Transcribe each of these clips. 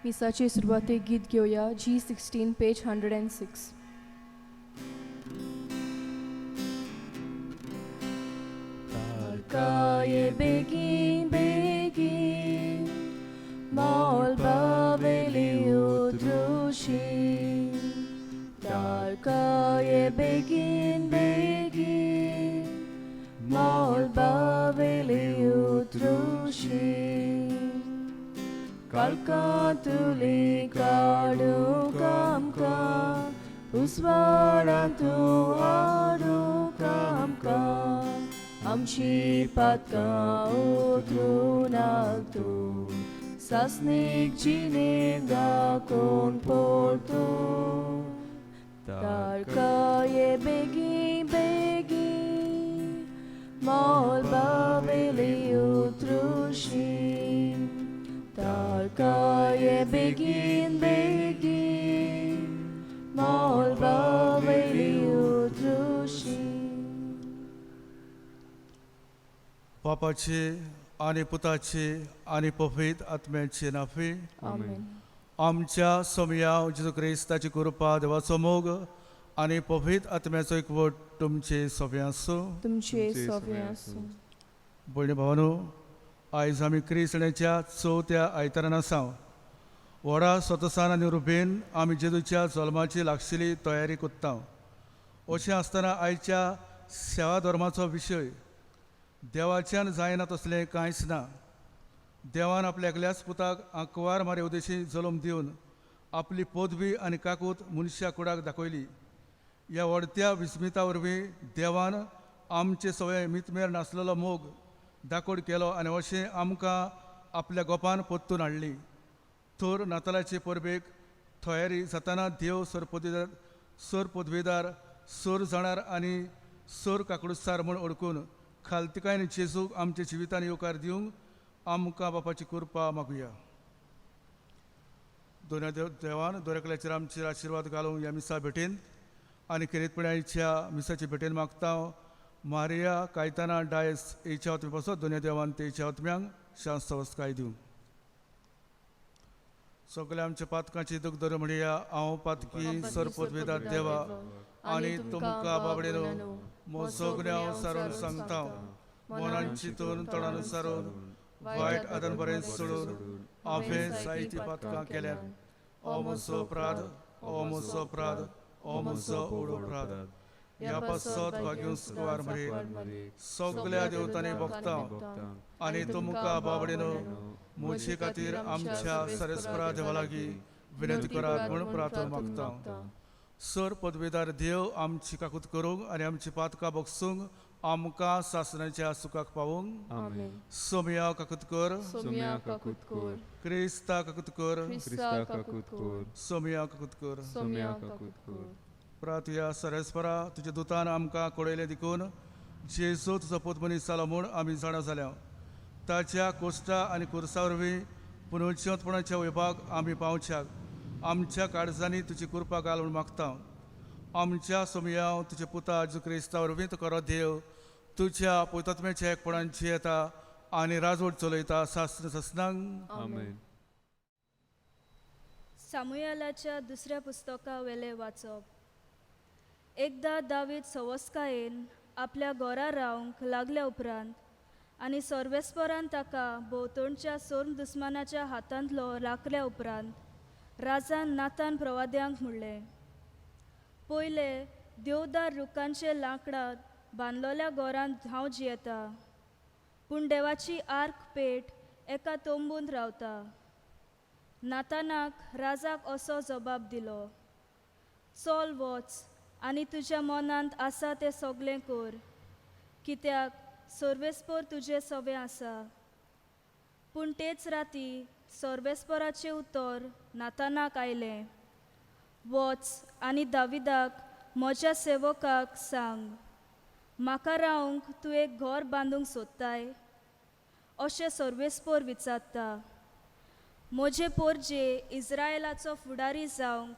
मिसाचे सुरवातेक गीत घेऊया G16 page 106. Tarkaye begin begin Mol baveli utrushi Tarkaye begin begin Mol baveli utrushi Kalkatuli kadu kamka Uswarantu adu kamka Amchi patka utrunaltu Sasnik jininga kon porto Tarkaye begin begin Mol baveli utrushi Tarkaye begin begin Mol baveli utrushi बापाचे आणि पुताचे आणि पवित्र आत्म्याचे नावे Amen. आमच्या सोमया जेजू ख्रिस्ताची कृपा देवाचो मोग आणि पवित्र आत्म्याचो एकवट तुमचे सोबे आसूं. तुमचे सवे आसूं. भयणी भावांनो, आयज आमी क्रिस्ताच्या चवथ्या आयतारान आसां. व्हडा स्वतसान आनी रुबेन आमी जेजूच्या जल्माची लागशिल्ली तयारी कोत्ता. अशें आसतना आयच्या सेवा धर्माचो विशय देवाच्यान जायना तसलें कांयच ना. देवान आपल्या एकल्याच पुताक आंकवार मारे उदेशी जल्म दिवन आपली पदवी आनी काकूट मनशा कुडाक दाखयली. ह्या व्हडत्या विस्मिता वरवीं देवान आमचे सगळे मितमेर नासलेलो मोग दाखोड केलो आनी अशें आमकां आपल्या गोपान परतून हाडली. तर नातालाचे परबेक तयारी जाताना देव सर पदवीदार सर जाणार आनी सर काकडुसार म्हूण ओळखून खालतिकायन जेजूक आमच्या जिवितान येवकार दिवंक आमकां बापाची कृपा मागुया. दोन देवान दोरेकल्याचेर आमचेर आशिर्वाद घालूंक ह्या मिसा भेटेन आनी खेरीतपणाच्या मिसाचे भेटेन मागता. मारिया कायताना डायस हेच्या आत्मे पासत दोन देवान तेच्या आत्म्यांक शांत वस्काय दिवं. सगळ्या आमच्या पातकांची दूख दर म्हणया. हांव पातकी सर पदवीदार देवा आनी तुमकां बाबडेनो मोसोगण्या सारून सांगता. मनान चिंतून तोंडान सारून वायट आदन बरें सोडून हांवें जायतीं पातकां केल्यात. ओ म्हजो अपराध, ओ म्हजो अपराध, ओ म्हजो उडो अपराध. ह्या पासत वाग्यूं सुकवार मरे सगळ्या देवतांनी भोगता आनी तुमकां बाबडेनो म्हजे खातीर आमच्या सरस्परा देवा लागीं विनंती करात म्हूण प्रार्थना मागता. सर पदवीदार देव आमची काकूट करूंक आनी आमची पातकां भोगसूंक आमकां सासणाच्या सुखाक पावूंक. सोमया काकूट कर, सोम्या काकूट कर. क्रिस्ता काकूट कर, क्रिस्ता काकूट कर. सोमया काकूट कर. सोम्या काकूट कर. प्रार्थया सरस्परा तुज्या दुतान आमकां कळयलें देखून जेजू तुजो पूत मनीस जालो म्हूण आमी जाणा जाल्या. ताच्या कोश्टा आनी कुर्सा वरवीं पुनर्जिवंतपणाच्या वैभाग आमी पावच्याक आमच्या काळजांनी तुजी कृपा घाल म्हूण मागता. आमच्या सोमया तुज्या पुता जेजू क्रिस्ता वरवीं तुका देव तुज्या पवित्रात्म्याच्या एकपणान जियेता आनी राजवट चलयता सासण ससनांक. आमेन. सामुएलाच्या दुसऱ्या पुस्तका वेले वाचप. एकदां दावीद सवस्कायेन आपल्या घोरा रावंक लागल्या उपरांत आनी सर्वेस्परान ताका भोंवतणच्या सोर्म दुस्मानाच्या हातांतलो राखल्या उपरांत राजान नातान प्रवाद्यांक म्हणलें, पयले देवदार रुखांचे लांकडांत बांदलोल्या घोरांत हांव जियेता, पूण देवाची आर्क पेट एका तोंबूंत रावता. नातानाक राजाक असो जबाब दिलो, चल वच आनी तुज्या मनांत आसा तें सगळें कर, कित्याक सर्वेस्पर तुजें सवें आसा. पूण तेच राती सर्वेस्पराचें उतर नातानाक आयलें, वच आनी दाविदाक म्हज्या सेवकाक सांग, म्हाका रावंक तूं एक घर बांदूंक सोदताय. अशें सर्वेस्पर विचारता. म्हजे पोरजे इस्रायेलाचो फुडारी जावंक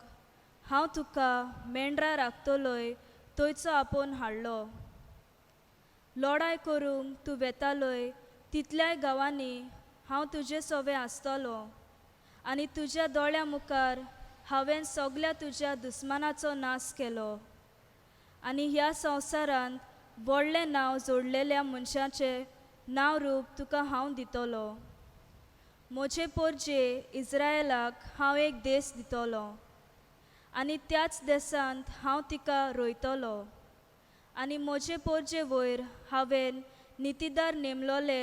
हांव तुका मेंढरा राखतलोय थंयचो आपोवन हाडलो. लढाय करूंक तूं वेतालोय तितल्याय गांवांनी हांव तुजे सोबे आसतलो आनी तुज्या दोळ्या मुखार हांवें सगल्या तुज्या दुस्मानाचो नाश केलो आनी ह्या संवसारांत व्हडलें नांव जोडलेल्या मनशाचें नांव रूप तुका हांव दितलो. म्हजे पोरजे इस्रायेलाक हांव एक देश दितलो आनी त्याच देशांत हांव तिका रोयतलो आनी म्हजे पोरजे वयर हांवें नितीदार नेमलोले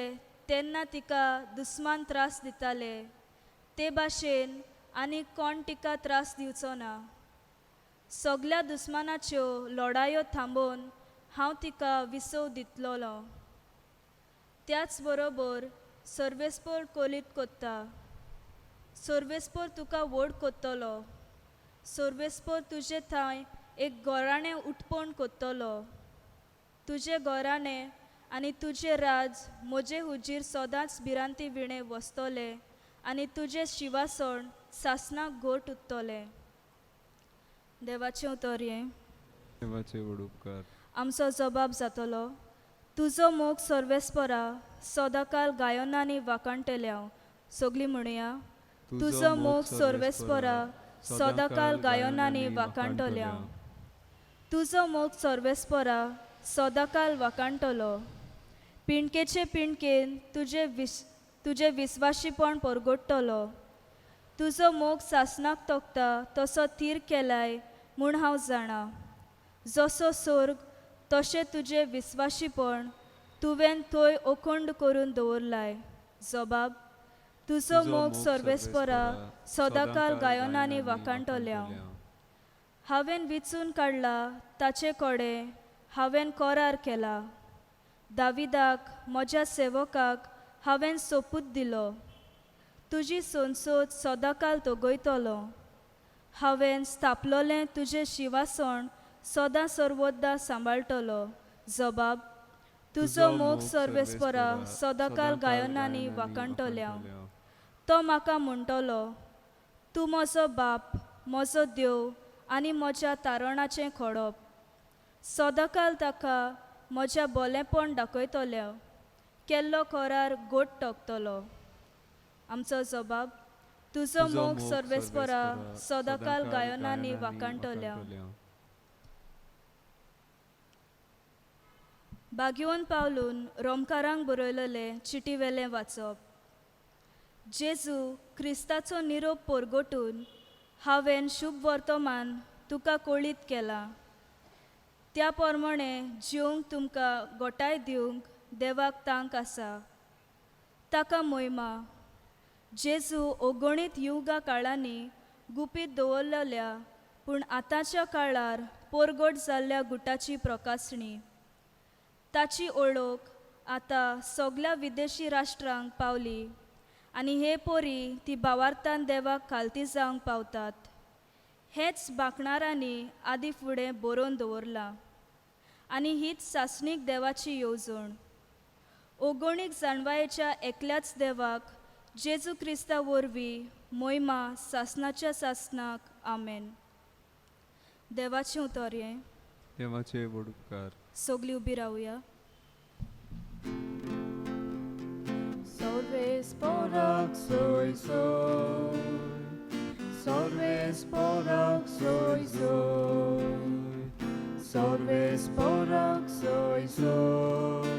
तेन्ना तिका दुस्मान त्रास दिताले ते भाशेन आनी कोण तिका त्रास दिवचो ना. सगल्या दुस्मानाच्यो लढायो थांबोवन हांव तिका विसव दितलोलो. त्याच बरोबर सर्वेस्पर कोलीत कोत्ता. सर्वेस्पर तुका व्हड कोत्तलो. सर्वेस्पर तुजे थंय एक गोराणें उठपण कोत्तलो. तुजे गोराणें आनी तुजे राज म्हजे हुजीर सदांच भिरांती विणे वस्तले आनी तुजे शिवासण सासणाक घोट उत्तले. देवाचें उतोरये. देवाचे व्हड उपकार. आमचो जबाब जातलो. तुजो मोग सर्वेस्परा सदांकाल गायनांनी वाकाणटल्या. सगळीं म्हणया. तुजो मोग सर्वेस्परा सदांकाल गायनांनी वाकाणटल्या. तुजो मोग सर्वेस्परा सदांकाल वाकाणटलो. पिणकेचे पिणकेन तुजे विस्वाशीपण परगोडटलो. तुजो मोग सासणाक तोखता तसो थीर केलाय म्हूण हांव जाणा. जसो स्वर्ग तशें तुजें विस्वाशीपण तुवें थंय अखंड करून दवरलाय. जबाब. तुजो मोग सर्वेस्परा सदांकाल गायनांनी वाकाणटल्या. हांवें विचून काडला ताचे कोडे हांवें कोरार केला. दाविदाक म्हज्या सेवकाक हांवें सोपूत दिलो. तुजी संसद सदांकाल तोगयतलो. हांवें स्थापलोलें तुजें शिवासण सदां सर्वोद्दा सांबाळटलो. जबाब. तुजो मोग सर्वेस्परा सदांकाल गायनांनी वाकाणटल्या. तो म्हाका म्हणटलो, तूं म्हजो बाप, म्हजो देव आनी म्हज्या तारणाचें खोडप. सदांकाल ताका म्हज्या बोलेपण दाखयतलो. केल्लो कोरार गोट टोकतलो. आमचो जबाब. तुजो मोग सर्वेस्परा सदांकाल गायनांनी वाकाणटल्या. बागयोन पावलून रोमकारांक बरयलेले चिटीवेलें वाचप. जेजू क्रिस्ताचो निरोप परगोटून हांवें शुभ वर्तमान तुका कळीत केलां. त्या प्रमाणें जिवंक तुमकां गोटाय दिवंक देवाक तांक आसा. ताका महिमा. जेजू अगणीत युगा काळांनी गुपीत दवरलेल्या पूण आतांच्या काळार परगट जाल्ल्या गुटाची प्रकाशणी. ताची ओळख आतां सगल्या विदेशी राष्ट्रांक पावली आनी हे पोरी ती भावार्थान देवाक खालती जावंक पावतात. हेच बाकणारांनी आदी फुडें बरोवन दवरलां आनी हीच सासणीक देवाची येवजण. ओगोणीक जाणवायेच्या एकल्याच देवाक जेजू क्रिस्ता वरवीं महिमा सासणाच्या सासणाक. आमेन. देवाचें उतोरये. देवाचे व्हड उपकार. सगलीं उबी रावया. Sorvesporak soy soy, Sorvesporak soy soy, Sorvesporak soy soy,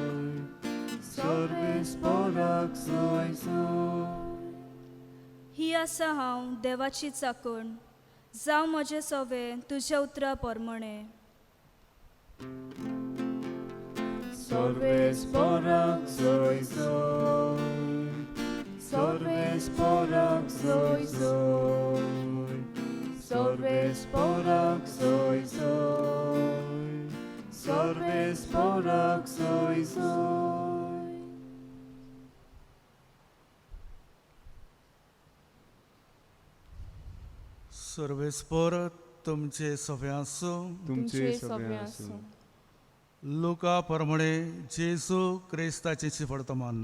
Sorvesporak soy soy. ही आसा हांव देवाची चाकण. जावं म्हजें सवें तुज्या उतरा प्रमाणें. Sorvesporak soy soy, Sorvesporak soy soy, Sorvesporak soy soy, Sorvesporak soy soy. सर्वेस्पर तुमचे सवे आसूं. तुमचे सगळे आसूं. लुका प्रमाणे जेजू क्रिस्ताचे वर्तमान.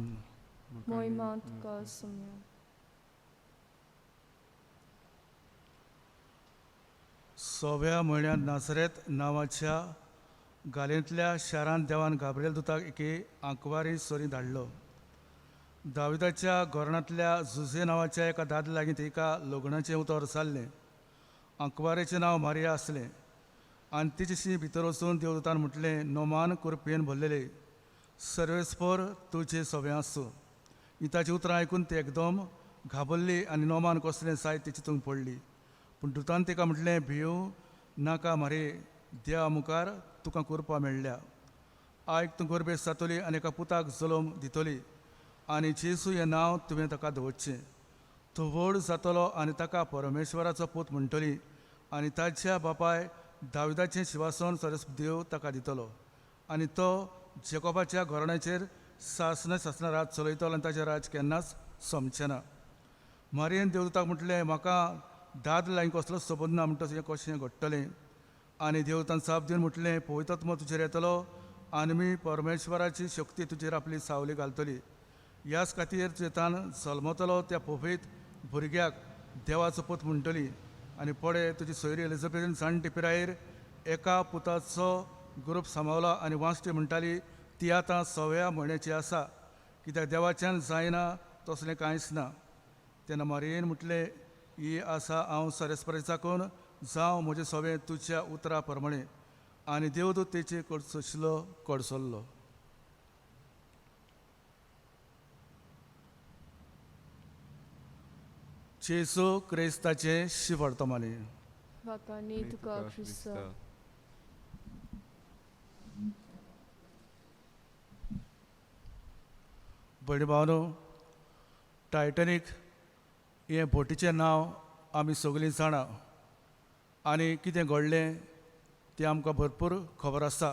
Moima tuka sumya. सव्या म्हयन्यांत नासरेत नांवाच्या गालेंतल्या शारांत देवान गाब्रिएल दुताक एके आंकवारी सोरी धाडलो. दाविदाच्या घराण्यांतल्या झुजे नांवाच्या एका दादल्या लागीं तिका लग्नाचें उतर जाल्लें. आंकवारेचें नांव मारिया आसलें आनी तिचेशी भितर वचून देवदूतान म्हटलें, नोमान कुरपेन भरलेले सर्वेस्पर तुजें सवें आसूं. ही ताचीं उतरां आयकून ती एकदम घाबरली आनी नोमान कसलें सायत तिचे तितून पडली. पूण दुतान तिका म्हटलें, भिवूं नाका मारे, देवा मुखार तुका करपा मेळ्ळ्या. आयक तूं गर्भेस जातली आनी एका पुताक जल्म दितली आनी जेसू हें नांव तुवें ताका दवरचें. तो व्हड जातलो आनी ताका परमेश्वराचो पूत म्हणटली आनी ताच्या बापाय दाविदाचें शिवासन देव ताका दितलो आनी तो जेकोबाच्या घराण्याचेर शासना राज चलयतलो आनी ताचें राज केन्नाच सोंपचें ना. मारयेन देवदूताक म्हटलें, म्हाका दादलो लायक कसलो सबंद ना म्हणटा तुजें कशें घडटलें. आनी देवतान साप दिवन म्हटलें, पवित्रत्व तुजेर येतलो आनी मी परमेश्वराची शक्ती तुजेर आपली सावली घालतली. ह्याच खातीर तुजें जल्मतलो त्या पवित भुरग्याक देवाचो पूत म्हणटली. आनी पळय, तुजी सोयरी एलिझाबेथीन जाणटी पिरायेर एका पुताचो ग्रूप सांबाळलो आनी वांसटी म्हणटाली ती आतां 6व्या म्हयन्याची आसा, कित्याक देवाच्यान जायना तसलें कांयच ना. तेन्ना मारयेन म्हटलें, ही आसा हांव सरेस्परेचाकून जावं म्हजें सवें तुज्या उतरा प्रमाणे. आनी देवदूत तेचे कडसलो कडसल्लो. जेसू क्रिस्ताचे शिवर्तमानी. Vakani tuka Krista. बडी भावनो, टायटॅनिक हे बोटीचें नांव आमी सगळीं जाणा आनी कितें घडलें तें आमकां भरपूर खबर आसा.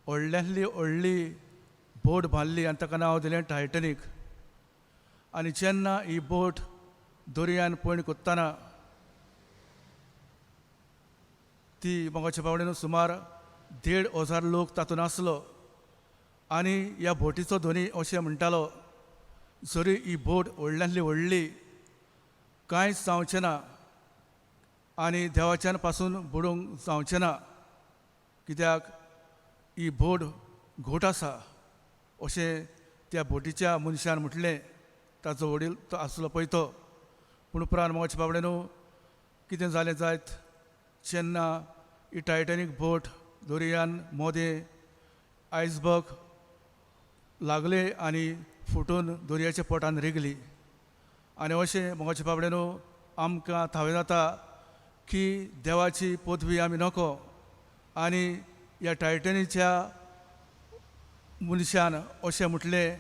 व्हडल्यांतली व्हडली बोट बांदली आनी ताका नांव दिलें टायटॅनिक. आनी जेन्ना ही बोट दर्यान पयण कोत्ताना ती मोगाच्या बावडेन सुमार 1,500 लोक तातूंत आसलो. आनी ह्या बोटीचो धनी अशें म्हणटालो, जरी ही बोट व्हडल्यांतली व्हडली कांयच जावचें ना आनी देवाच्यान पासून बुडूंक जावचें ना, कित्याक ही बोट घोट आसा अशें त्या बोटीच्या मनशान म्हटलें. ताचो वडील तो आसलो पळय तो. पूण उपरांत मोगाच्या बाबडेनू कितें जालें जायत, जेन्ना ही टायटॅनिक बोट दर्यान मोदें आयसबर्ग लागले आनी फुटून दर्याच्या पोटान रिगली. आनी अशें मोगाच्या बाबडेनू आमकां थावे जाता की देवाची पदवी आमी नको आनी ह्या टायटॅनिकच्या मनशान अशें म्हटलें,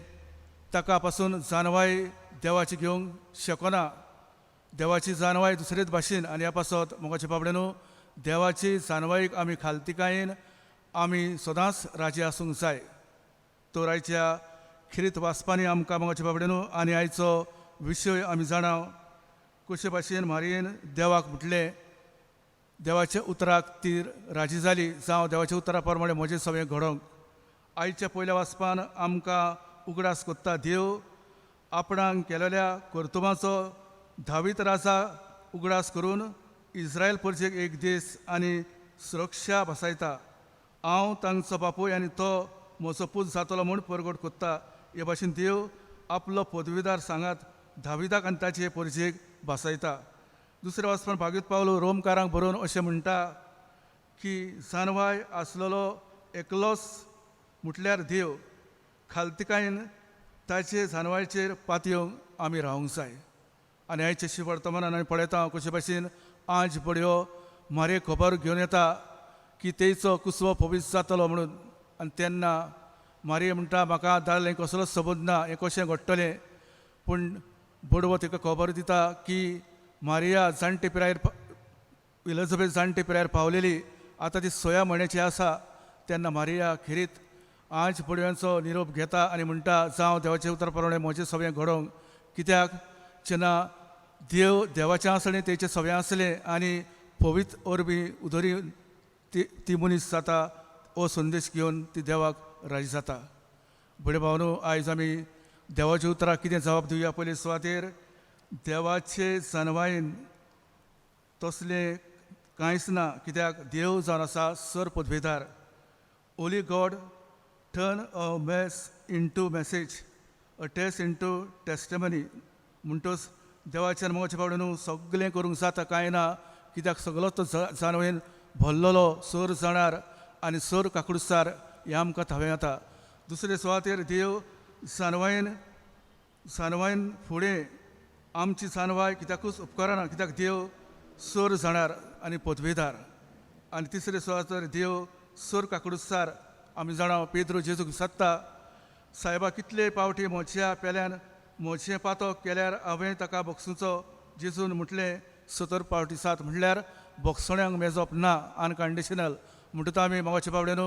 ताका पासून जानवाय देवाची घेवंक शकना. देवाची जानवाय दुसरेच भाशेन आनी ह्या पासत मोगाच्या बाबडेनू देवाची जानवायेक आमी खालतिकायेन आमी सदांच राजी आसूंक जाय. तो आयच्या खिरीत वाचपांनी आमकां मोगाच्या बाबडेनू आनी आयचो विशय आमी जाणाव कशे भाशेन मारयेन देवाक म्हटलें. देवाच्या उतराक ती राजी जाली, जावं देवाच्या उतरा प्रमाणे म्हजें सगळें घडोवंक. आयच्या पयल्या वाचपान आमकां उगडास कोत्ता, देव आपणाक केलेल्या कर्तुबाचो धावीत राजा उगडास करून इस्रायल परजेक एक देश आनी सुरक्षा बसयता. हांव तांचो बापूय आनी तो म्हजो पूत जातलो म्हूण परगट कोत्ता. हे भाशेन देव आपलो पदवीदार सांगात धाविदाक आनी ताचे परजेक बसयता. दुसऱ्या वाचपान भागवत पावलो रोमकारांक बरोवन अशें म्हणटा की जानवाय आसलेलो एकलोच म्हटल्यार देव, खालतिकायेन ताचे जानवायचेर पातयेवंक आमी रावूंक जाय. आनी आयचे शिवर्तमानान आमी पळयता कशे भाशेन आज बड्यो मारे खबर घेवन येता की तेचो कुसवो पवित्र जातलो म्हणून. आनी तेन्ना मारये म्हणटा, म्हाका दादलें कसलोच सबंद ना, हें कशें घडटलें. पूण बडवो तिका खबर दिता की मारिया जाणटे पिरायेर एलिझाबेथ जाणटे पिरायेर पावलेली, आतां ती 6 म्हयन्याची आसा. तेन्ना मारिया खिरीत आज बडव्यांचो निरोप घेता आनी म्हणटा, जावं देवाचे उतर प्रमाणे म्हजें सगळें घडोवंक. कित्याक जेन्ना देव देवाचें आसलें तेचें सगळें आसलें आनी पवित्र ओरबी उदरी ती मनीस जाता, हो संदेश घेवन ती देवाक राजी जाता. बडे भावनो, आयज आमी देवाच्या उतराक कितें जबाब दिवया. पयले सुवातेर देवाचे जानवायेन तसलें कांयच ना, कित्याक देव जावन आसा सर पदवेदार. Only God turn a mess into message a test into testimony म्हणटोच देवाच्या मोगाच्या पावड्यान सगळें करूंक जाता कांय ना कित्याक सगळो तो जानवेन भरलेलो सर जाणार आनी सर काकुडसार हें आमकां थावें येता. दुसरे सुवातेर देव जानवायन फुडें आमची जानवाय कित्याकूच उपकारना कित्याक देव सर जाणार आनी पदवेदार. आनी तिसरे सुवातेर देव सर काकुडसार आमी जाणा पेद्रो जेजूक सत्ता सायबा कितले पावटी म्हज्या पेल्यान म्हजें पातक केल्यार हांवें ताका बक्षुचो जेजून म्हटलें 70 पावटी 7 म्हणल्यार बक्षण्याक मेजप ना अनकंडिशनल म्हणटा आमी मोगाच्या पावड्यान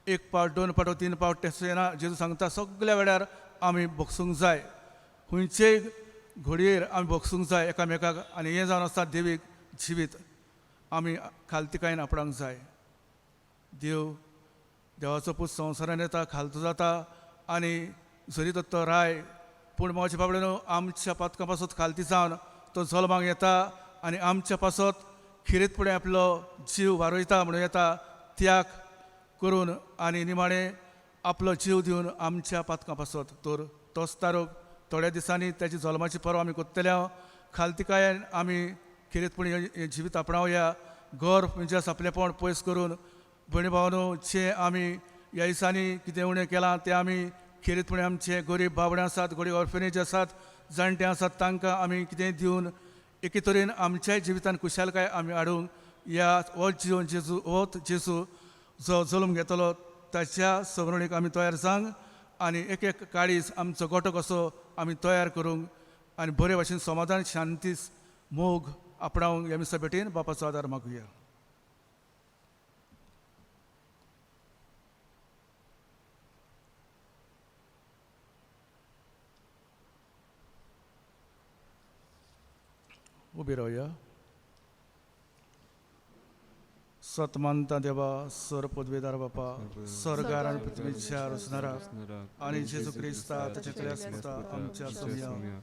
एक पावट 2 पावट 3 पावट तशें ना जेजू सांगता सगळ्या वेळार आमी बक्षूंक जाय खंयचेय घडयेर आमी बक्षूंक जाय एकामेकाक आनी हें जावन आसता देवीक जिवीत आमी खालतिकायेन आपणाक जाय. देवाचो पूत संवसारान येता खालतो जाता आनी जरी तो राय पूण मोगाच्या पावड्यान आमच्या पातका पासत खालती जावन तो जल्माक येता आनी आमच्या पासत खिरीतपणे आपलो जीव वारोयता म्हणून येता त्याग करून आनी निमाणें आपलो जीव दिवन आमच्या पातका पासत तर तोच तारूक थोड्या दिसांनी त्याची जल्माची पर्व आमी कोत्तल्या खालतिकायेन आमी खिरीतपणे हें जिवीत आपणावया. घर म्हणजे आपलेपण पयस करून भयणी भावानो जें आमी ह्या दिसांनी कितें उणें केलां तें आमी खिरीतपणे आमचे गरीब बाबडे आसात गरीब ऑर्फनेज आसात जाणटे आसात तांकां आमी कितें दिवन एके तरेन आमच्याय जिवितान खुशालकाय आमी हाडूंक ह्या हो जेजू जो जल्म घेतलो ताच्या सवरणीक आमी तयार जावंक आनी एक एक काळीज आमचो गोठो कसो आमी तयार करूंक आनी बरे भाशेन समाधान शांती मोग आपणावंक ह्या मिसा भेटेन बापाचो आदार मागुया. उबी रावया. सतमानता देवा सर पदवेदार बापा स्वर्गार आनी पृथ्वीच्या रचणारा आनी जेजू क्रिस्ता ताच्या आसता आमच्या समया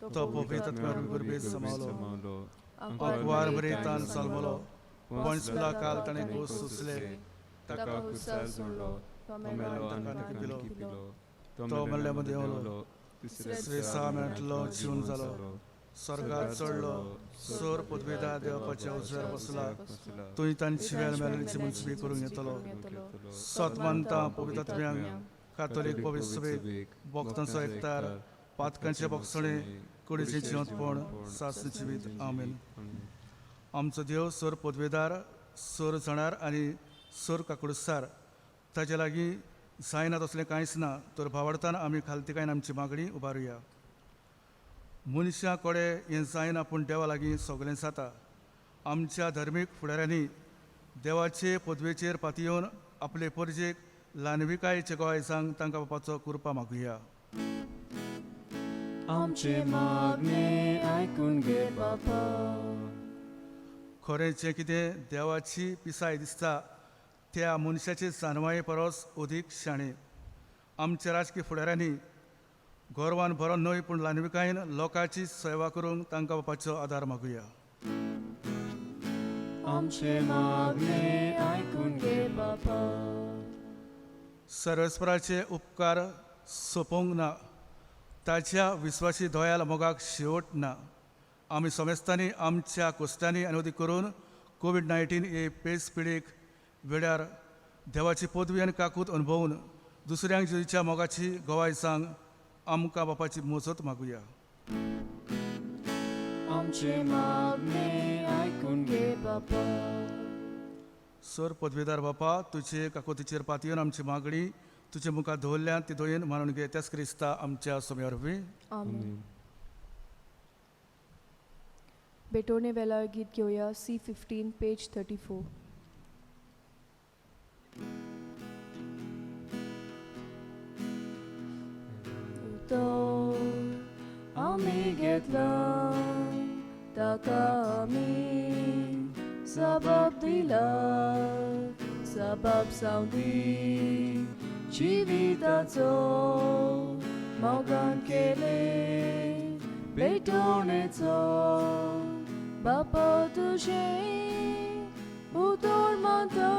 तो पवित्र गुरबेत समावलो अकवार बरेतान सलमलो पंचला काल ताणें गोस सुचले ताका खुसाल जोडलो तो मेलो आनी पिलो तो मल्ल्यामध्ये येवलो तिसरे सा मेळटलो जीवन जालो स्वर्गात चडलो सर पदवेदार देवाच्या उजव्यार बसला तुंय तांची वेळ मेलची मुन्सिपी करूंक येतलो. सतमानता पवित्रात्म्यांक कातोलीक पवित्र सभेक भक्तांचो एकतार पातकांचे बक्षणे कुडीचें जिवंतपण सासण जिवीत आमेन. आमचो देव सर पदवेदार सर जाणार आनी सर काकुडसार ताचे लागीं जायना तसलें कांयच ना तर भावार्थान आमी खालतिकायेन आमची मागणी उबारुया. मनशां कोडे हें जायना पूण देवा लागीं सगळें जाता. आमच्या धर्मीक फुडाऱ्यांनी देवाचे पदवेचेर पातयेवन आपले परजेक ल्हानविकायेचे गोंयसांक तांकां बापाचो कृपा मागुया. आमचे मागणे आयकून घे बापा. खरें कितें देवाची पिसाय दिसता त्या मनशाचे जानवाये परस अदीक शाणे. आमच्या राजकीय फुडाऱ्यांनी गोरवान बरो न्हय पूण ल्हानविकायेन लोकांची सेवा करूंक तांकां बापाचो आदार मागुया. आमचे मागणे आयकून घे बापा. सर्वेस्पराचे उपकार सोपोवंक ना ताच्या विस्वासी दोयाल मोगाक शेवट ना. आमी समेस्तांनी आमच्या कोश्टांनी अनुदी करून कोविड-19 हे पेस पिडीक वेळार देवाची पदवी आनी काकूत अनुभवून दुसऱ्यांक जेजूच्या मोगाची गोवायसांक आमकां बापाची मोजत मागुया. आमचे मागणे आयकून घे बापा. सर पदवीदार बापा तुजे काकोतीचेर पातयेवन आमची मागणी तुजे मुखार दवरल्या ती दोयेन मानून घे त्याच क्रिस्ता आमच्या समयार बी. आमेन. बेटोने वेला गीत घेऊया C15 पेज 34. तो आम्ही घेतला ताका आम्ही सबब दिला सबब सावदी जिविताचो मोगान केले बेटोनेचो बापा तुझे उदोर माता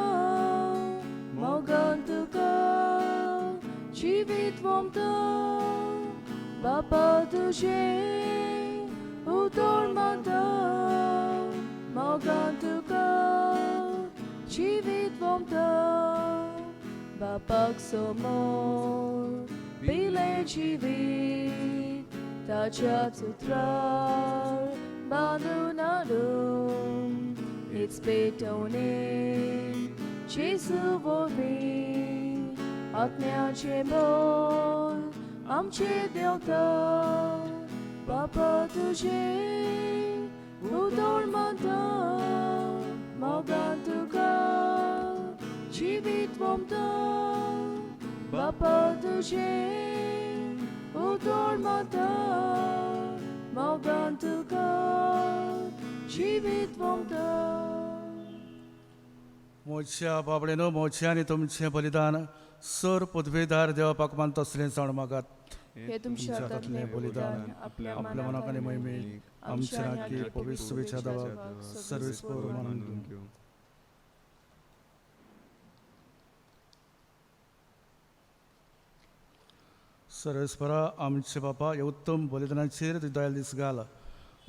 मोगान तुका जिवीत वमता बापा तुझे उतोर म्हणतो मोगान तुका जिवीत वमतो बापाक समोर पिले जिवीत ताच्याच उतरार बांदून हाडून हीच पेटवणे जेजू वरवीं आत्म्याचे बोल आमचे देवता बापा तुझे उतोर म्हणतो मोगान तुका जिवीत वमतो बापा तुझे उतोर म्हणतो मोगान तुका जिवीत वमतो मोच्या बाबडेनो मोच्यानी तुमचे बलिदान सर पदवीदार देवापाक मानता असलें जाण मागात हे तुमच्या हातांतलें बलिदान आपल्या मनाक आनी महिमेक आमच्या नाकी पवित्र सुवेच्या दावा सर्वेस्पर मानून घेऊ. सर्वेस्परा आमचे बापा हे उत्तम बलिदानाचेर तुवें दयाल दीस घाल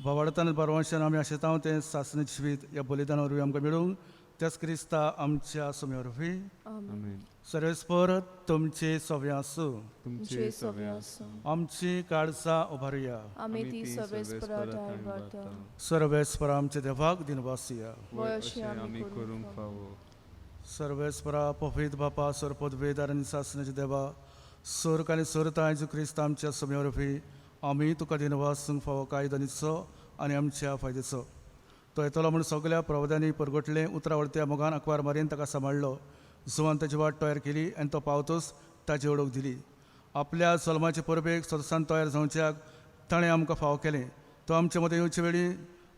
भावार्थान परवांशान आमी आशेतां तें सासणें जिवीत ह्या बलिदाना वरवीं आमकां मेळूंक त्याच क्रिस्ता आमच्या समया वरवीं आमेन. सर्वेस्पर तुमचे सव्या आसूं तुमचे सवे आसूं आमची काळजां उबारुया आमी ती सर्वेस्परात वार्ता सर्वेस्परा आमचे देवाक दिनवासिया वय अशें आमी आमी करूंक फावो. सर्वेस्परा पवित्र बापा सर पदवेदार आनी सासणाचे देवा सर्क आनी सर्ता आयज क्रिस्त आमच्या समया वरवीं आमी तुका दिनवासूंक फावो कायदो आनी आमच्या फायद्याचो तो येतलो म्हूण सगळ्या प्रवद्यांनी परगटलें उतरावळत्या मोगान आंकवार मारीन ताका सांबाळलो जुवान ताची वाट तयार केली आनी तो पावतोच ताची ओळख दिली आपल्या जल्माचे परबेक सदसान तयार जावच्याक ताणें आमकां फाव केलें तो आमचे मदें येवचे वेळी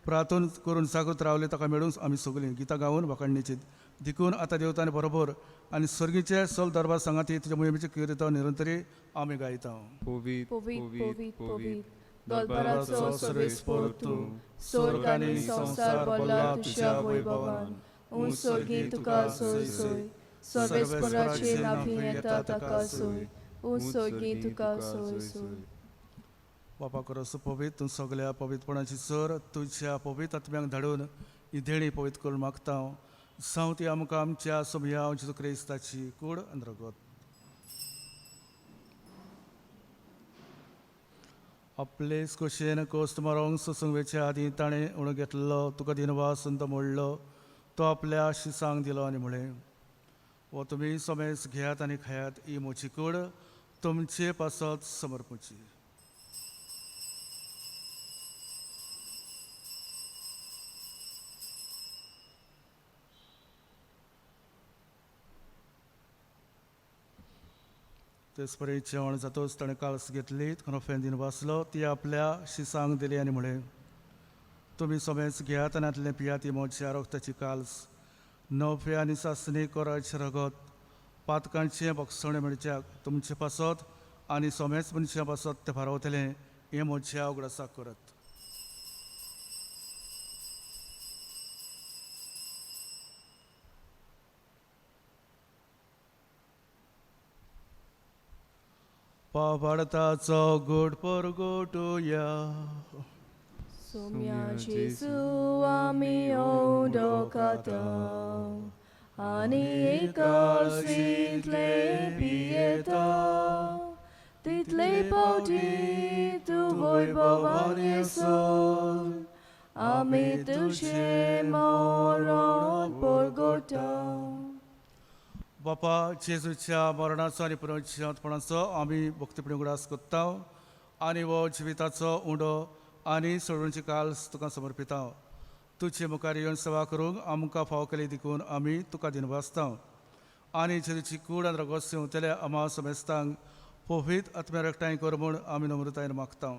प्रार्थना करून जागृत रावले ताका मेळून आमी सगळीं गितां गावन वाखाणणेची देखून आतां देवतांनी बरोबर आनी सर्गीचे सल दरबार सांगाती तुज्या मोहिमेची कीर्तन निरंतरी आमी गायता पवित पवित पवित पवित दरबाराचो दलबराचो सर्वेस्पर तूं स्वर्ग आनी संवसार भरला तुज्या वैभवान उंच सर्गी तुका सोय सोय सर्वेस्पराचे नाभी येता ताका सोय उंच सर्गी तुका सोय सोय बापा करस पवित्र तूं सगळ्या पवित्रपणाची सर तुज्या पवित्र आत्म्याक धाडून ही देणी पवित्र करून मागता जावं ती आमकां आमच्या समया जेजू क्रिस्ताची कूड आनी रगत आपले खोशेन कोस्त मारूंक ससंगवेच्या आदीं ताणें उणो घेतलो तुका दिनवास तो मोडलो तो आपल्या शिसांक दिलो आनी म्हळें वो तुमी समेस घेयात आनी खायात ही म्हजी कूड तुमचे पासत समर्पूची तेच परी जेवण जातोच ताणें काळस घेतली खोफेन दिन वाचलो ती आपल्या शिसांक दिली आनी म्हळें तुमी समेज घेयात आनी आतलें पियात ही मोच्या रोगताची काल्स नवे आनी सासणी कोराचे रगत पातकांचे बक्षणे मेळच्याक तुमचे पासत आनी समेज मनशा पासत तें फारवतलें हें मोच्या उगडासाक करत पावडताचो गोड परगोटुया सोम्या जेजू आमी ओंडो खाता आनी एकाळसींतले पियेता तितले पावटी तूं वैभवान येसोन आमी तुजे मरण परगोटा बापा जेजूच्या मरणाचो आनी पुनरुत्थानाचो आमी भक्तीपणी उगडास कोत्ता आनी वो जिविताचो उंडो आनी सोडूंची काल्स तुका समर्पिता तुजे मुखार येवन सेवा करूंक आमकां फाव केली देखून आमी तुका दिनवासता आनी जेजूची कूड आनी रगत सेवतल्या आमा समेस्तांक पवित्र आत्म्या एकठांय कर म्हूण आमी नम्रतायेन मागता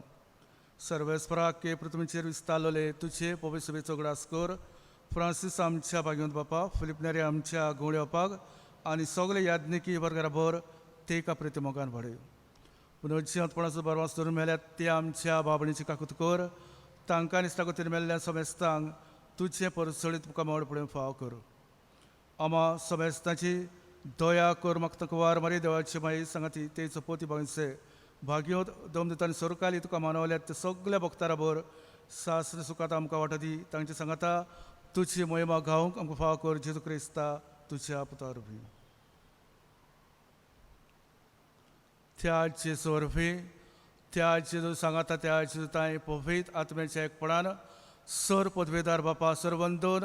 सर्वेस्पराक के पृथ्वीचेर विस्तारलोले तुजे पवित्र सभेचो उगडास कर फ्रांसीस आमच्या भाग्यवंत बापा फिलिप नेरे आमच्या घोवळे बापाक आनी सगळे याज्ञिकी वर्गाराबर ते एका प्रतिमोगान वाडय पुनरुज्जीवनपणाचो बरवास धरून मेल्यात ते आमच्या बाबणीची काकूत कर तांकां निश्टागतीन मेल्ल्या समेस्तांक तुजे परसळीत तुका मोड फुडें फाव कर आमा समेस्ताची दया कर म्हाका तकवार मारी देवाची माई सांगाती तेचो पोती बांगचे भाग्योत दमदतांनी सोरकाली तुका मानवल्यात ते सगळ्या भक्तारा बर सासरे सुखात आमकां वांटो दी तांचे सांगाता तुजी महिमा गावंक आमकां फाव कर जेजू क्रिस्ता तुज्या पुता वरवीं त्या जेजू वरवीं त्या जेजू सांगाता त्या जेजू तांय पवित्र आत्म्याच्या एकपणान सर पदवेदार बापा सरवंदोन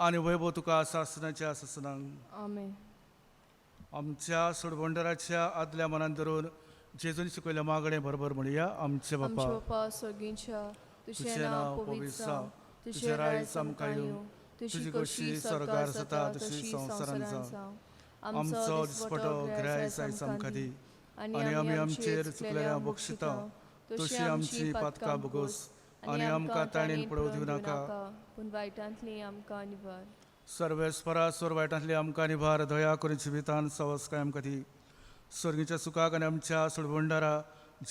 आनी वैभव तुका सासनाच्या ससनांक आमेन. आमच्या सोडवंडराच्या आदल्या मनान धरून जेजून शिकयल्या मागणें बरोबर म्हणया आमचे आमचे बापा बापा स्वर्गींच्या तुझे तुझे नाव नाव पवित्र पवित्र जावं, तुझे रायज आमकां येवं, तुझी कशी सरकार जाता तशी संवसारांत जावं. आमचो दिसपटो गिरायस आयज आमकां दी आनी आमी आमचेर चुकलेल्या बक्षिता तशी आमची पातकां भोगोस आनी आमकां ताणेन पडोवं दिवं नाका पूण वायटांतली आमकां निवार. सर्वेस्परा सोर वायटांतली आमकां निभार दया करून जिवितान सवस्काय आमकां दी स्वर्गीच्या सुखाक आनी आमच्या सोडवंडारा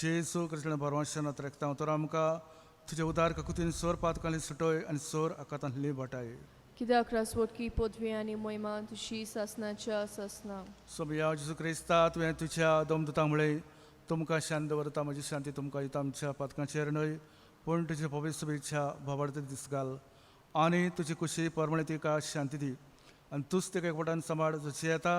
जेजू कृष्ण परमेश्वरान रेखता तर आमकां तुजे उदार काकुतीन सोर पातकांतली सुटोय आनी सोर आकांतांतली बटाय कित्याक रासवटकी पदवी आनी मोहिमा तुशी सासनाच्या ससना. सोमया जेजू क्रिस्ता तुवें तुज्या दमदुतां मुळे तुमकां शांत दवरता म्हजी शांती तुमकां दिता आमच्या पातकांचेर न्हय पूण तुजे पवित्र सभेच्या भावार्थ दीस घाल आनी तुजी खुशी परमणे तिका शांती दी आनी तुज तिका एकवटान सांबाळ जशी येता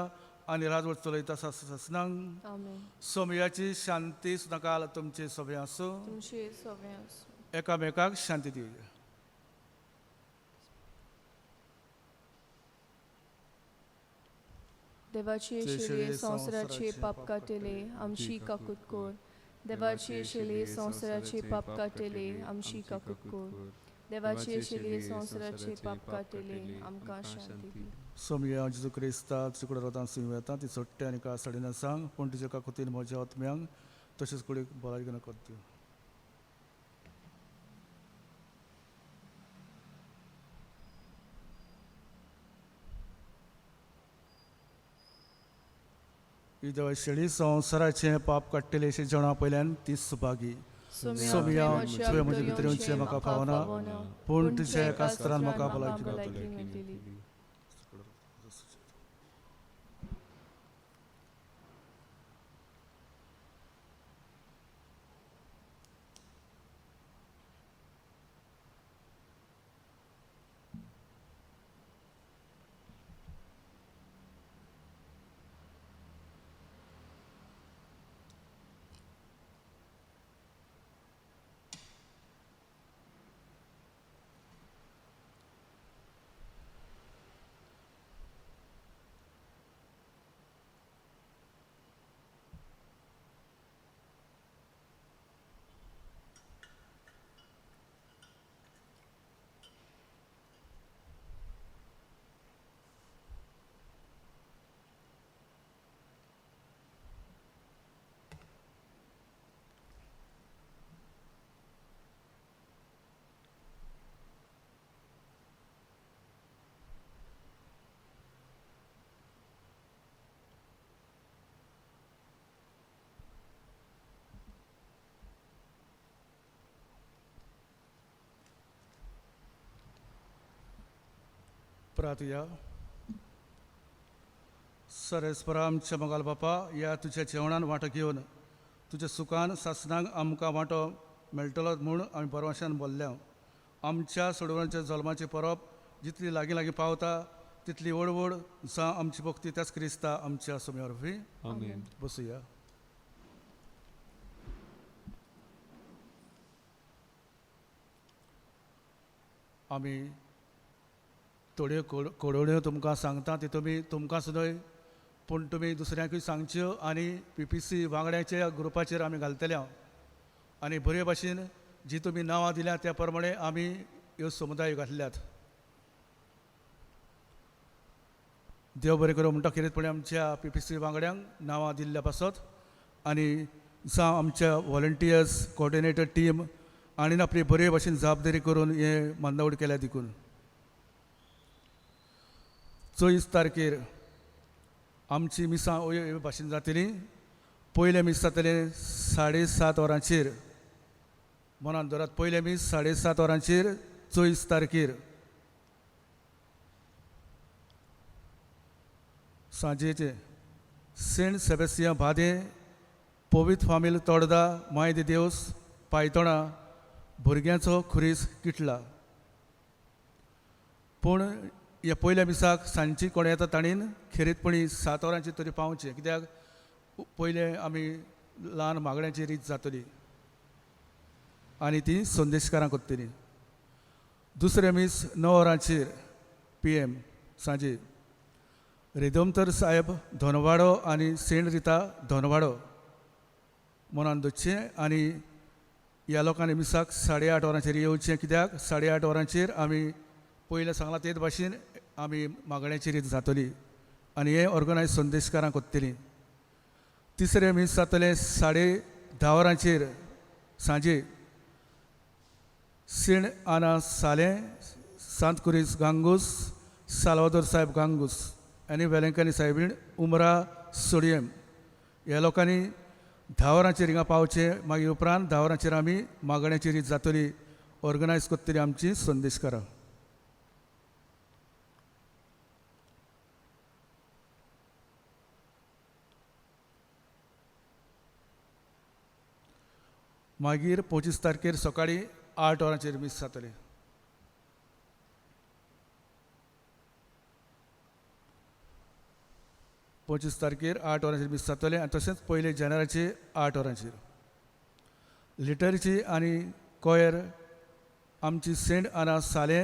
आनी राजवट चलयता ससनांक आमेन. सोमयाची शांती सुद्दां काल तुमचे सभे आसूं तुमचे सगळे आसूं. एकामेकाक शांती दी. देवाचे शेले संवसाराचे पाप काटेले आमची काकूत कोर. देवाचे शेले संवसाराचे पाप काटेले आमची काकूत कोर. देवाचे शेले संवसाराचे पाप काटेले आमकां शांती दी. सोमया जेजू क्रिस्ता तुजे कडेन रथान सिंह येता ती सोडटे आनी कासाडीन सांग पूण तुजे काकुतीन म्हज्या आत्म्यांक तशेंच कुडीक भलायकी नकत दिव. ही देवा शेळी संवसाराचे पाप काडटले अशें जेवणा पयल्यान ती सुभागी. सोमया तुवें म्हजे भितर येवचें म्हाका फावना पूण तुज्या एका स्तरान म्हाका भलायकी मेळटली. प्रार्थया. सरेस्परा आमच्या मोगाल बापा या तुज्या जेवणान वांटो घेवन तुज्या सुखान सासनांक आमकां वांटो मेळटलो म्हूण आमी परमेश्वरान बोल्ल्या. आमच्या सोडवणाच्या जल्माची परब जितली लागीं लागीं पावता तितली वडवड जावं आमची भक्ती त्याच क्रिस्ता आमच्या सोम्या वरवीं. आमेन. बसुया. आमी थोड्यो कोडोळ्यो तुमकां सांगता ती तुमी तुमकां सुद्दां पूण तुमी दुसऱ्यांकूय सांगच्यो आनी PPC वांगड्याच्या ग्रुपाचेर आमी घालतल्या आनी बरे भाशेन जी तुमी नांवां दिल्या त्या प्रमाणे आमी ह्यो समुदाय घातल्यात. देव बरें करूं म्हणटा कितेंपणी आमच्या PPC वांगड्यांक नांवां दिल्ल्या पासत आनी जावं आमच्या वॉलंटियर्स कोऑर्डिनेटर टीम आनी आपली बरे भाशेन जबाबदारी करून हे मांडावळ केल्या देखून. 24 तारखेर आमची मिसां हे भाशेन जातली. पयले मीस जातले 7:30 वरांचेर मनान धरात. पयले मीस 7:30 वरांचेर 24 तारखेर सांजेचे सेंट सेबेस्तियन भादे पवित्र फामील तोडदा माय दे देवस पायतोणा भुरग्यांचो खुरीस किटला. पूण ह्या पयल्या दिसाक सांजची कोण येता ताणीन खेरीतपणी 7 वरांचेर तरी पावचें, कित्याक पयले आमी ल्हान मागण्यांची रीत जातली आनी ती संदेशकारां करतली. दुसरे मीस 9 वरांचेर PM सांजे रेदोमतर साहेब धोनवाडो आनी सेंट रिता धोनवाडो मनान दवरचें आनी ह्या लोकांनी मिसाक 8:30 वरांचेर येवचें, कित्याक 8:30 वरांचेर आमी पयले सांगलां तेच भाशेन आमी मागण्याची रीत जातली आनी हे ऑर्गनायज संदेशकारां करतलीं. तिसरे मीस जातले 10:30 वरांचेर सांजे सेंट आना साले सांत कुरीस गांगूस साल्वादोर साहेब गांगूस आनी वेलंकनी साहेबीण उमरा सोडियम ह्या लोकांनी 10 वरांचेर हिंगा पावचें. मागीर उपरांत 10 वरांचेर आमी मागण्याची रीत जातली, ऑर्गनायज करतली आमची संदेशकारां. मागीर 25 तारखेर सकाळीं 8 वरांचेर मीस जातले. पंचवीस तारखेर 8 वरांचेर मीस जातले आनी तशेंच पयले जानेवारीचे 8 वरांचेर. लिटरची आनी कॉयर आमची सेंट आना साले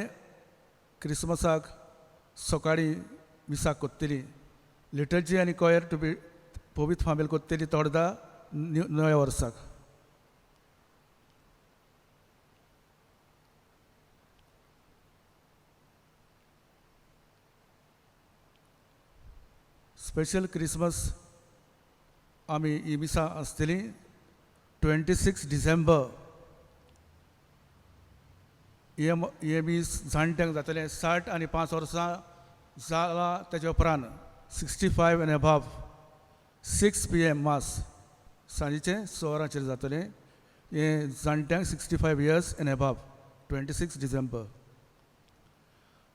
क्रिसमसाक सकाळीं मिसाक करतली. लिटरची आनी कॉयर टू बी पवित्र फामील करतली तोडदा 9 वर्साक. स्पेशल क्रिसमस आमी ही मिसां आसतली 26 डिसेंबर. हे मीस जाणट्यांक जातले 60 आनी 5 वर्सां जाला तेच्या उपरांत 65 एंड अबाव 6 PM मास सांजेचे 6 वरांचेर जातले. हे जाणट्यांक 65 years end above 26 December.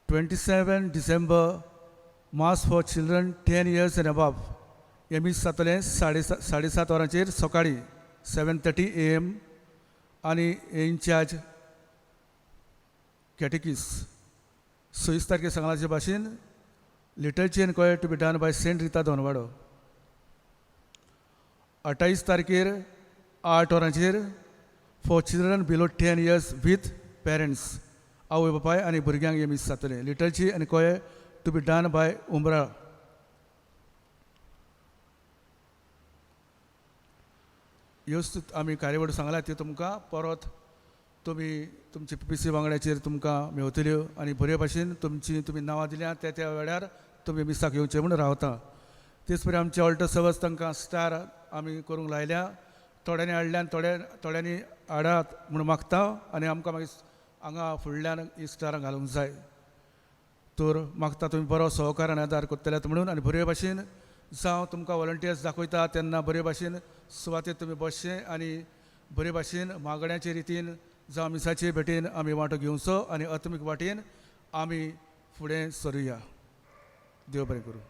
27 December mass for children 10 years end above हे मीस जातले 7:30 वरांचेर सकाळीं 7:30 AM आनी इन्चार्ज कॅटेकिस 26 तारखेर सांगलाचे भाशेन liturgy and choir to be done by saint Rita Dhonwado. 28 तारखेर 8 वरांचेर for children below 10 years with parents आवय बापाय आनी भुरग्यांक हे मीस जातले. Liturgy and choir to be done by Umra. ह्योच आमी कार्यावळी सांगल्या त्यो तुमकां परत तुमी तुमचे PPC वांगड्याचेर तुमकां मेवतल्यो आनी बरे भाशेन तुमी नांवां दिल्यां त्या वेळार तुमी मिसाक येवचें म्हूण रावता. तेच परी आमचे ऑल्टर सर्वस तांकां स्टार आमी करूंक लायल्या. थोड्यांनी हाडल्यान थोड्यांनी हाडात म्हूण मागता आनी आमकां मागीर हांगा फुडल्यान ही स्टारां घालूंक जाय. तर मागता तुमी बरो सहकार आनी आदार करतल्यात म्हणून आनी बरे भाशेन जावं तुमकां वॉलंटियर्स दाखयता तेन्ना बरे भाशेन सुवातेर तुमी बसचें आनी बरे भाशेन मागण्याचे रितीन जावं मिसाचे भेटेन आमी वांटो घेवचो आनी आत्मीक वाटेन आमी फुडें सरुया. देव बरें करूं.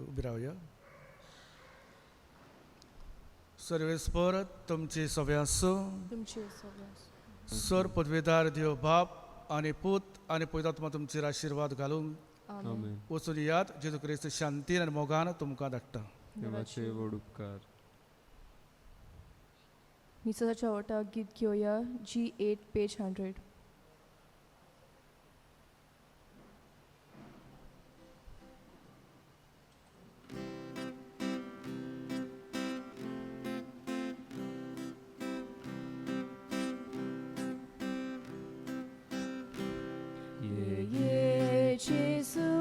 उबी रावया. सर्वेस्पर तुमची सभा आसूं. तुमचे सगळ्यांचे सर पदवेदार देव बाप आनी पूत आनी पवित्रात्मा तुमचेर आशिर्वाद घालूंक आमेन. वचून यात. जेजू क्रिस्त शांतीन आनी मोगान तुमकां धाडटा. देवाचे व्हड उपकार. मिसाच्या ओटा गीत घेवया G8 page 100. Jesu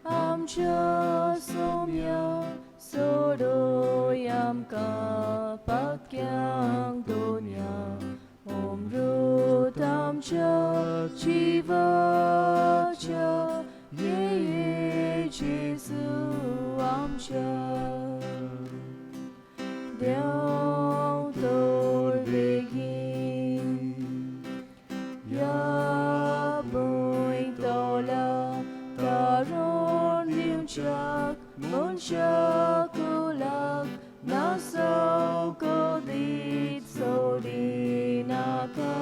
आमच्या सोम्या सोडोय आमकां पातक्यांक दोनया अमृत आमच्या जिवाच्या ये जेजू आमच्या देव तोर बेगीन या बोय तोला Taron Munchak, Munshakulak, Nasau Kodit Sodinaka.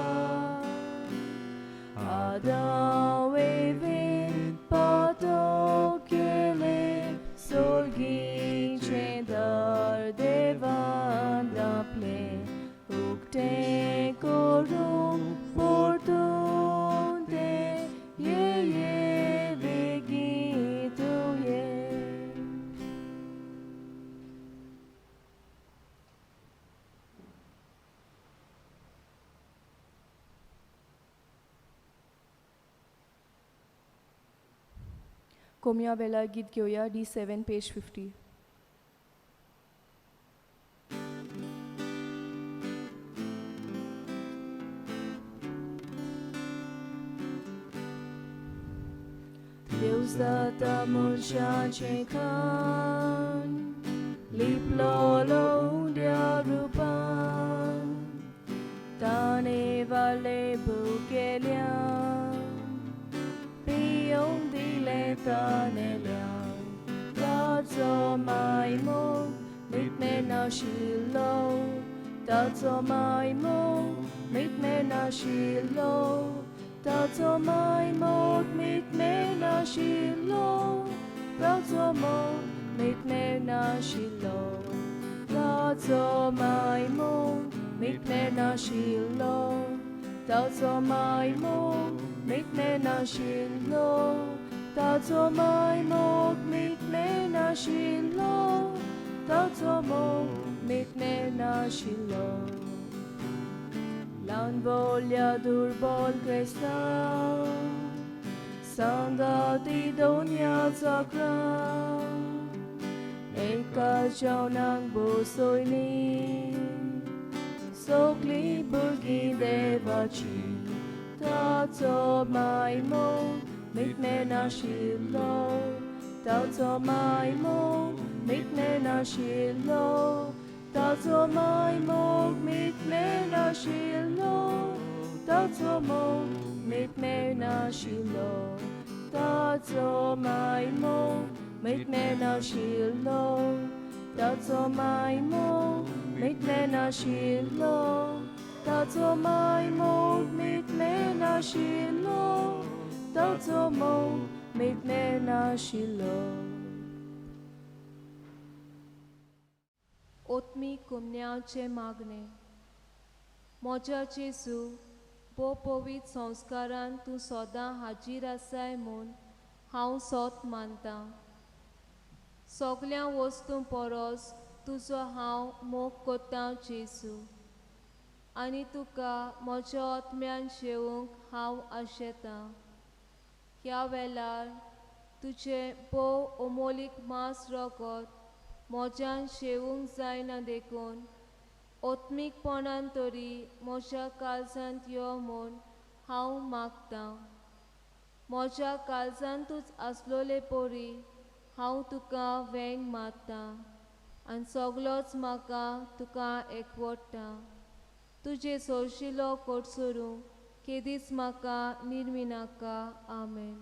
Adawevin Patokele, Solgi Chendar Devan Daple, Ukte Korum Portunte, Ye Vegitu Ye. कोमिया Bela गीत घेऊया D7 page 50. Deus data munshache kan, liplolo dia rupan, tane vale bukelian, pion diletanelian, tazo maimo, mitmena shilo, tazo maimo, mitmena shilo, tazo maimo, mitmena shilo, tazo mo, mitmena shilo, tazo maimo, mitmena shilo, tazo maimo, mitmena shilo, tazo maimo, mitmena shilo, tazo mo, mitmena shilo. Lan voglia durbol cresta, sangati donya zakra, eka jaunang busoini, sokli burgi devachi, tazo maimo, mitmena shilo, tazo maimo, mitmena shilo, tazo maimo, mitmena shilo, tazo mo, mitmena shilo, tazo maimo, mitmena shilo, tazo maimo, mitmena shilo, tazo maimo, mitmena shilo, tazo mo, mitmena shilo. ओतमी कुमन्याचे मागणे मोज्या जेजू बो पवित संस्कारान तूं सदां हाजीर आसाय म्हूण हांव सोत मानता. सगळ्या वस्तूं परस तुजो हांव मोग कोत्ता जेजू, आनी तुका म्हज्या आत्म्यान शेवूंक हांव आशेतां. ह्या वेळार तुजें भोव अमोलीक मांस रगत मोज्यान शेवूंक जायना देखून ओत्मीकपणान तरी म्हज्या काळजांत यो म्हूण हांव मागतां. म्हज्या काळजांतूच आसलोले पोरी हांव तुका वेंग मारतां आनी सगळोच म्हाका तुका एकवटता. तुजे सोशिलो कोडसरू केदीच म्हाका निर्मिनाका. आमेन.